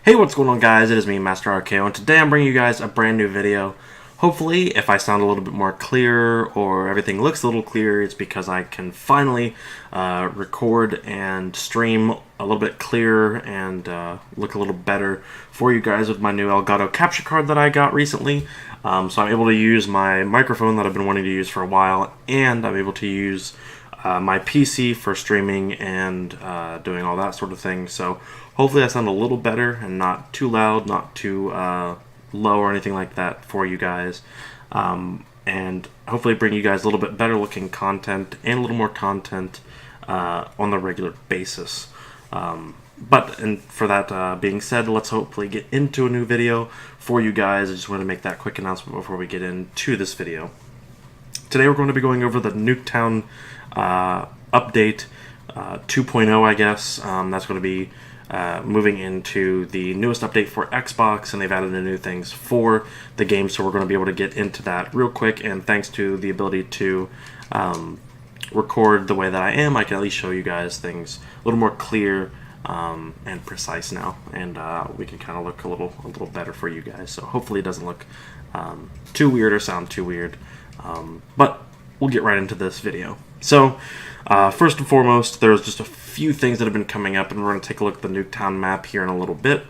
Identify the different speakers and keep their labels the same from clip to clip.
Speaker 1: Hey, what's going on, guys? It is me, Master RKO, and today I'm bringing you guys a brand new video. Hopefully, if I sound a little bit more clear or everything looks a little clearer, it's because I can finally record and stream a little bit clearer and look a little better for you guys with my new Elgato capture card that I got recently. So I'm able to use my microphone that I've been wanting to use for a while, and I'm able to use my PC for streaming and doing all that sort of thing. So hopefully I sound a little better and not too loud, not too low or anything like that for you guys. And hopefully bring you guys a little bit better looking content and a little more content on the regular basis. But for that being said, let's hopefully get into a new video for you guys. I just want to make that quick announcement before we get into this video. Today we're going to be going over the Nuketown update 2.0, I guess. That's going to be moving into the newest update for Xbox, and they've added in new things for the game, so we're going to be able to get into that real quick. And thanks to the ability to record the way that I am, I can at least show you guys things a little more clear and precise now, and we can kind of look a little better for you guys. So hopefully it doesn't look too weird or sound too weird. But we'll get right into this video. So, first and foremost, there's just a few things that have been coming up, and we're going to take a look at the Nuketown map here in a little bit.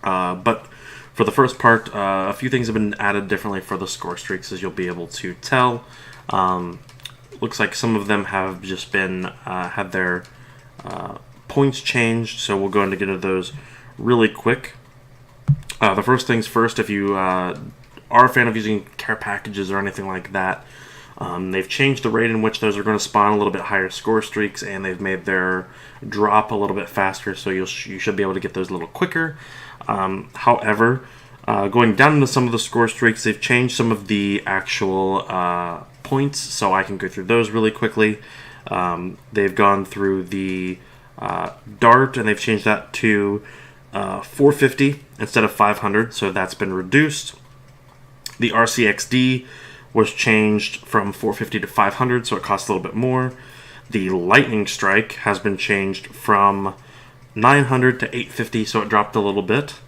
Speaker 1: But for the first part, a few things have been added differently for the score streaks, as you'll be able to tell. Looks like some of them have just been had their points changed, so we'll go into get into those really quick. The first things first, if you are a fan of using care packages or anything like that, they've changed the rate in which those are going to spawn a little bit higher score streaks, and they've made their drop a little bit faster, so you should be able to get those a little quicker. However, going down into some of the score streaks, they've changed some of the actual points, so I can go through those really quickly. They've gone through the dart, and they've changed that to 450 instead of 500, so that's been reduced. The RCXD was changed from 450 to 500, so it costs a little bit more. The Lightning Strike has been changed from 900 to 850, so it dropped a little bit.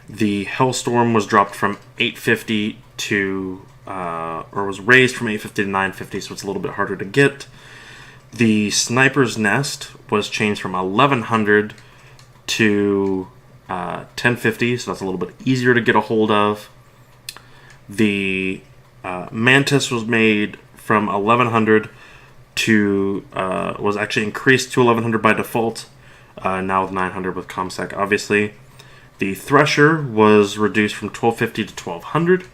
Speaker 1: The Hellstorm was dropped from 850 to, or was raised from 850 to 950, so it's a little bit harder to get. The Sniper's Nest was changed from 1100 to 1050, so that's a little bit easier to get a hold of. The Mantis was made from 1100 to, was actually increased to 1100 by default, now with 900 with ComSec, obviously. The Thresher was reduced from 1250 to 1200,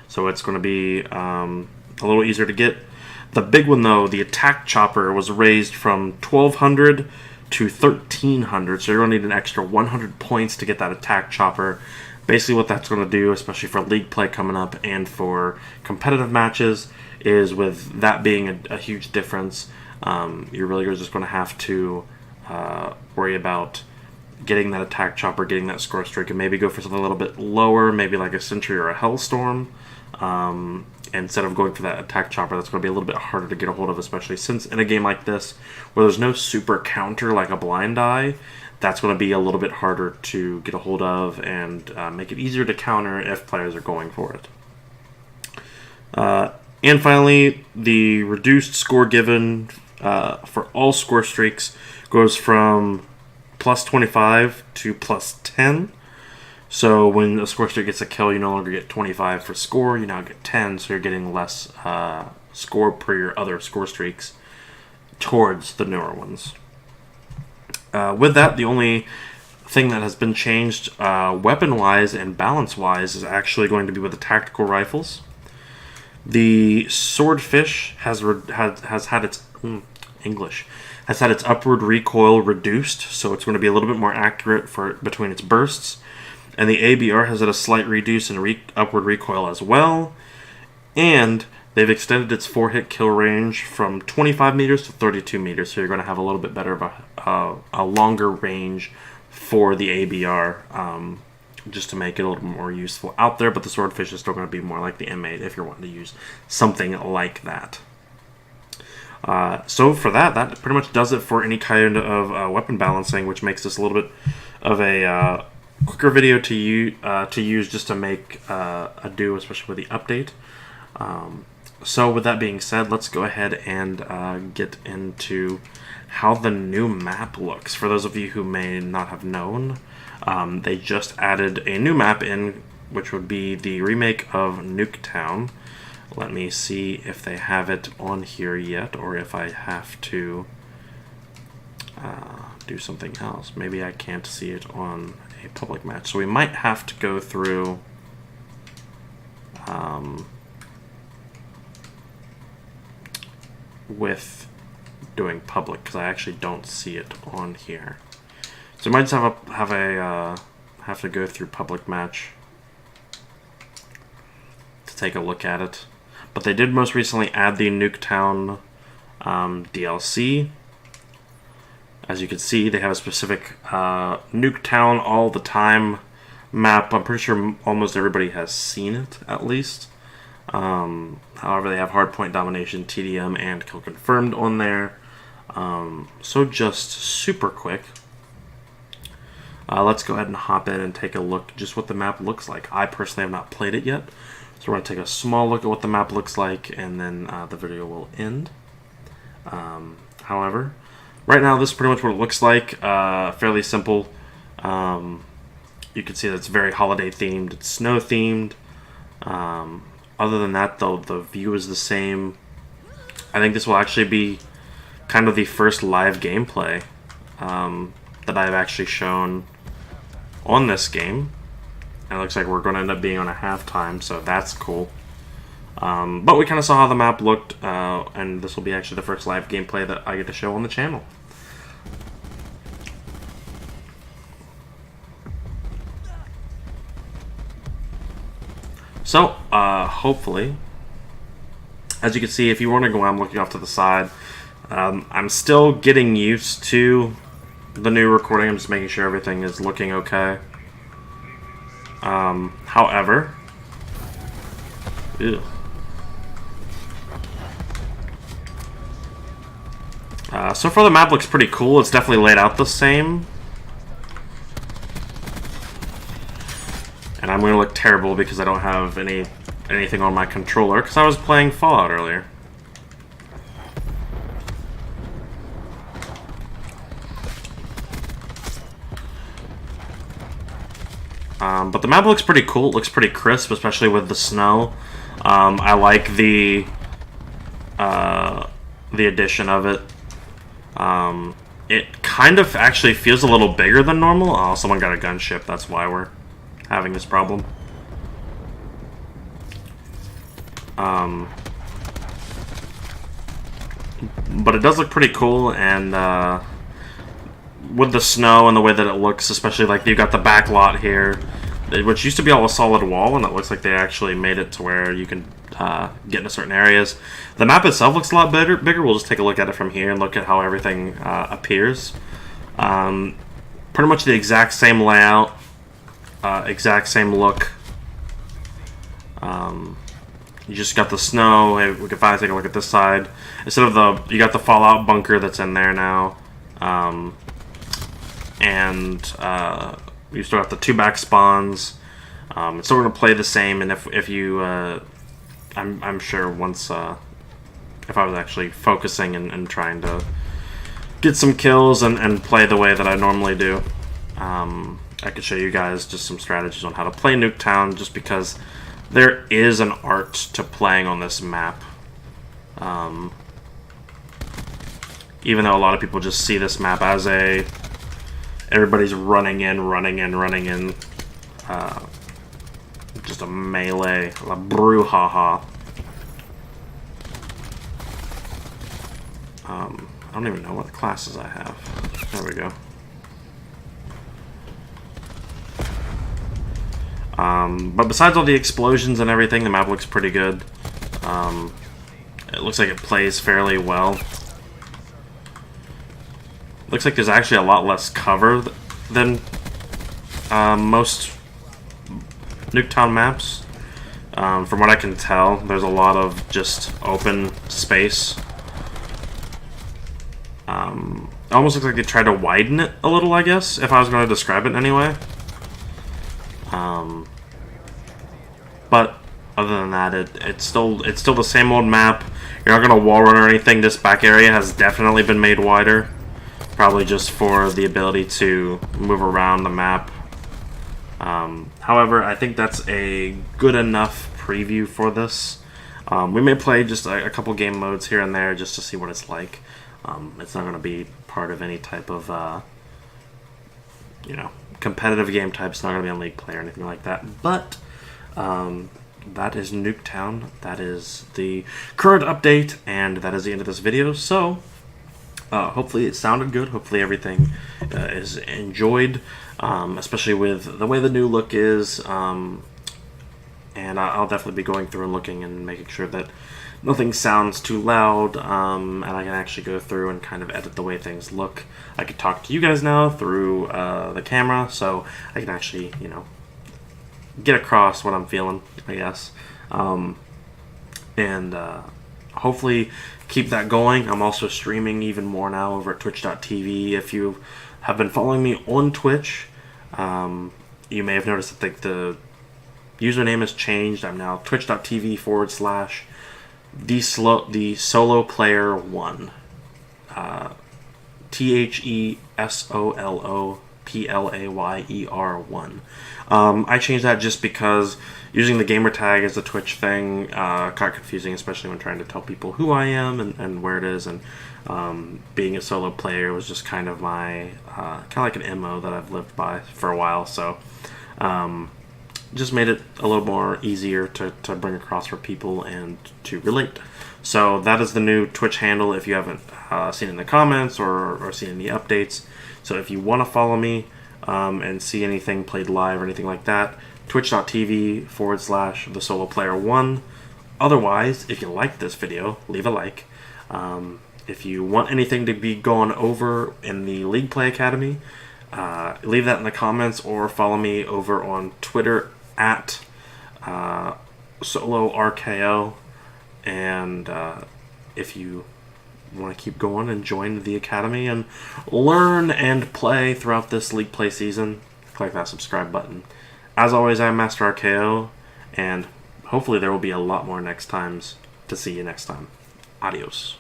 Speaker 1: so it's going to be a little easier to get. The big one, though, the Attack Chopper, was raised from 1200 to 1300, so you're going to need an extra 100 points to get that Attack Chopper. Basically what that's going to do, especially for league play coming up and for competitive matches, is with that being a huge difference, you're really just going to have to worry about getting that Attack Chopper, getting that score streak, and maybe go for something a little bit lower, maybe like a Sentry or a Hellstorm. Instead of going for that Attack Chopper, that's going to be a little bit harder to get a hold of, especially since in a game like this, where there's no super counter like a Blind Eye, that's going to be a little bit harder to get a hold of and make it easier to counter if players are going for it. And finally, the reduced score given for all score streaks goes from plus 25 to plus 10. So when a score streak gets a kill, you no longer get 25 for score, you now get 10, so you're getting less score per your other score streaks towards the newer ones. With that, the only thing that has been changed weapon-wise and balance-wise is actually going to be with the tactical rifles. The Swordfish has had its has had its upward recoil reduced, so it's going to be a little bit more accurate for between its bursts. And the ABR has had a slight reduce in upward recoil as well. And they've extended its 4-hit kill range from 25 meters to 32 meters, so you're going to have a little bit better of a longer range for the ABR, just to make it a little more useful out there. But the Swordfish is still going to be more like the M8 if you're wanting to use something like that. So for that pretty much does it for any kind of weapon balancing, which makes this a little bit of a quicker video to use just to make a do, especially with the update. So with that being said, let's go ahead and get into how the new map looks. For those of you who may not have known, they just added a new map in, which would be the remake of Nuketown. Let me see if they have it on here yet, or if I have to do something else. Maybe I can't see it on a public match, so we might have to go through with doing public, because I actually don't see it on here. So we might just have to go through public match to take a look at it. But they did most recently add the Nuketown DLC. As you can see, they have a specific Nuketown all the time map. I'm pretty sure almost everybody has seen it, at least. However, they have hardpoint domination, TDM, and kill confirmed on there. So just super quick. Let's go ahead and hop in and take a look just what the map looks like. I personally have not played it yet, so we're going to take a small look at what the map looks like, and then the video will end. However, right now this is pretty much what it looks like. Fairly simple. You can see that it's very holiday themed. It's snow themed. Other than that, though, the view is the same. I think this will actually be kind of the first live gameplay that I've actually shown on this game. And it looks like we're going to end up being on a halftime, so that's cool. But we kind of saw how the map looked, and this will be actually the first live gameplay that I get to show on the channel. So, hopefully, as you can see, if you want to go, I'm looking off to the side. I'm still getting used to the new recording. I'm just making sure everything is looking okay. However, so far the map looks pretty cool. It's definitely laid out the same. And I'm going to look terrible because I don't have anything on my controller, because I was playing Fallout earlier. But the map looks pretty cool. It looks pretty crisp, especially with the snow. I like the addition of it. It kind of actually feels a little bigger than normal. Oh, someone got a gunship. That's why we're having this problem. But it does look pretty cool, and with the snow and the way that it looks, especially like you've got the back lot here, which used to be all a solid wall, and it looks like they actually made it to where you can get into certain areas. The map itself looks a lot bigger. We'll just take a look at it from here and look at how everything appears. Pretty much the exact same layout, exact same look. You just got the snow. Hey, we can finally take a look at this side. Instead of you got the Fallout bunker that's in there now. And you still have the 2 back spawns. It's still going to play the same, and if you, I'm sure once, if I was actually focusing and trying to get some kills and play the way that I normally do, I could show you guys just some strategies on how to play Nuketown, just because there is an art to playing on this map. Even though a lot of people just see this map as everybody's running in, just a melee, a brouhaha. I don't even know what classes I have. There we go. But besides all the explosions and everything, the map looks pretty good. It looks like it plays fairly well. Looks like there's actually a lot less cover than most Nuketown maps. From what I can tell, there's a lot of just open space. It almost looks like they tried to widen it a little, I guess, if I was going to describe it in any way. But other than that, it's still the same old map. You're not gonna wall run or anything. This back area has definitely been made wider, probably just for the ability to move around the map. However, I think that's a good enough preview for this. We may play just a couple game modes here and there just to see what it's like. It's not going to be part of any type of, competitive game type. It's not going to be on League Play or anything like that. But that is Nuketown. That is the current update, and that is the end of this video. So hopefully it sounded good. Hopefully everything is enjoyed, especially with the way the new look is. And I'll definitely be going through and looking and making sure that nothing sounds too loud, and I can actually go through and kind of edit the way things look. I could talk to you guys now through the camera, so I can actually, get across what I'm feeling, I guess. And hopefully keep that going. I'm also streaming even more now over at twitch.tv. If you have been following me on Twitch, you may have noticed that the username has changed. I'm now twitch.tv/the solo player 1. THESOLOPLAYER 1. I changed that just because using the gamer tag as a Twitch thing got confusing, especially when trying to tell people who I am and where it is. And being a solo player was just kind of my kind of like an MO that I've lived by for a while. So just made it a little more easier to bring across for people and to relate. So that is the new Twitch handle if you haven't seen it in the comments or seen any updates. So if you want to follow me and see anything played live or anything like that, twitch.tv/the solo player 1. Otherwise, if you like this video, leave a like. If you want anything to be gone over in the League Play Academy, leave that in the comments or follow me over on Twitter at SoloRKO. And if you want to keep going and join the Academy and learn and play throughout this League Play season, click that subscribe button. As always, I'm Master RKO, and hopefully there will be a lot more next times to see you next time. Adios.